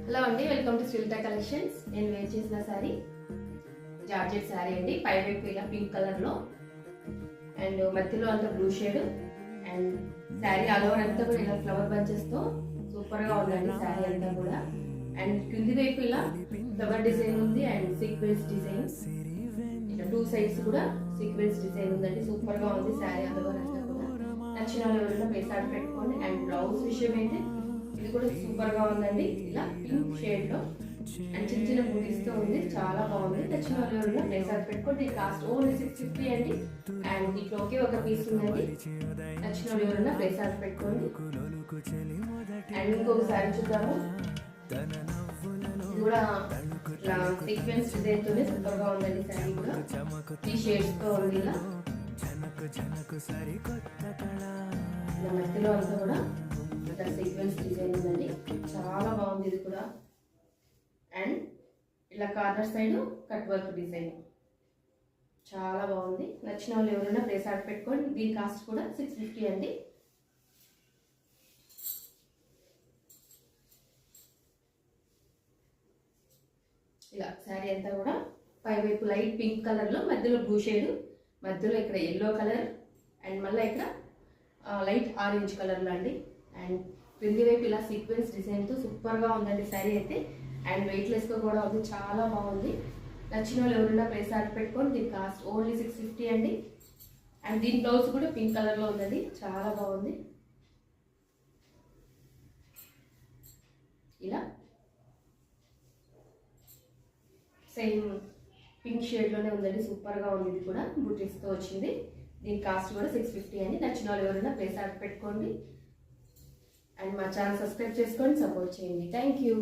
Hello అండి, welcome to Srilatha collections. నేను wear చేసిన సారీ జార్జెట్ సారీ అండి. పైవైపు ఇలా పింక్ కలర్ లో అండ్ మధ్యలో అంతా blue shade and sorry all over అంతా కూడా ఇలా ఫ్లవర్ బంచెస్ తో సూపర్ గా ఉందండి సారీ అంతా కూడా. అండ్ కింది వైపు ఇలా ఫ్లవర్ డిజైన్ ఉంది అండ్ సీక్వెన్స్ డిజైన్, ఇలా టూ సైడ్స్ కూడా సీక్వెన్స్ డిజైన్ ఉందండి. సూపర్ గా ఉంది సారీ ఆల్ ఓవర్ అంతా కూడా. నచ్చిన వాళ్ళు ఎవరైనా ప్లేస్ ఆర్డర్ పెట్టుకోండి. అండ్ బ్లౌజ్ విషయం అయితే ఇది కూడా సూపర్ గా ఉందండి, ఇలా పింక్ షేడ్ లో అండ్ చిన్న చిన్న బూటీస్ తో ఉంది, చాలా బాగుంది. నచ్చిన వాళ్ళు ఎవరైనా ప్లేస్ ఆర్డర్ పెట్టుకోండి. కాస్ట్ ఓన్లీ 650 అండి. అండ్ దీంట్లో ఒకే ఒక పీస్ ఉందండి. నచ్చిన వాళ్ళు ఎవరైనా ప్లేస్ ఆర్డర్ పెట్టుకోండి. అండ్ ఇంకొకసారి చూద్దాము, ఇది కూడా ఇట్లా సీక్వెన్స్ డిజైన్ తోనే సూపర్ గా ఉందండి. సారీ కూడా ఈ షేడ్స్ తో ఉంది, ఇలా మధ్యలో అంతా కూడా ఇట్లా సీక్వెన్స్ డిజైన్ ఉందండి, చాలా బాగుంది ఇది కూడా. అండ్ ఇలా corner side cut work design చాలా బాగుంది. నచ్చిన వాళ్ళు ఎవరైనా ప్లేస్ ఆర్డర్ పెట్టుకోండి. దీని కాస్ట్ కూడా 650 అండి. ఇలా శారీ అంతా కూడా పైవైపు లైట్ పింక్ కలర్ లో మధ్యలో బ్లూ షేడ్, మధ్యలో ఇక్కడ ఎల్లో కలర్ అండ్ మళ్ళీ ఇక్కడ లైట్ ఆరెంజ్ కలర్ లో అండి. అండ్ క్రింది వైపు ఇలా సీక్వెన్స్ డిజైన్ తో సూపర్ గా ఉందండి శారీ అయితే. అండ్ వెయిట్ లెస్ గా కూడా ఉంది, చాలా బాగుంది. నచ్చిన వాళ్ళు ఎవరైనా ప్లేస్ ఆర్డర్ పెట్టుకోండి. దీని కాస్ట్ ఓన్లీ 650 అండి. అండ్ దీని బ్లౌజ్ కూడా పింక్ కలర్ లో ఉందండి, చాలా బాగుంది. ఇలా సేమ్ పింక్ షేడ్ లోనే ఉందండి, సూపర్ గా ఉంది. ఇది కూడా బూటీస్ తో వచ్చింది. దీని కాస్ట్ కూడా 650 అండి. నచ్చిన వాళ్ళు ఎవరైనా ప్లేస్ ఆర్డర్ పెట్టుకోండి. అండ్ మా ఛానల్ సబ్స్క్రైబ్ చేసుకోండి, సపోర్ట్ చేయండి. Thank you.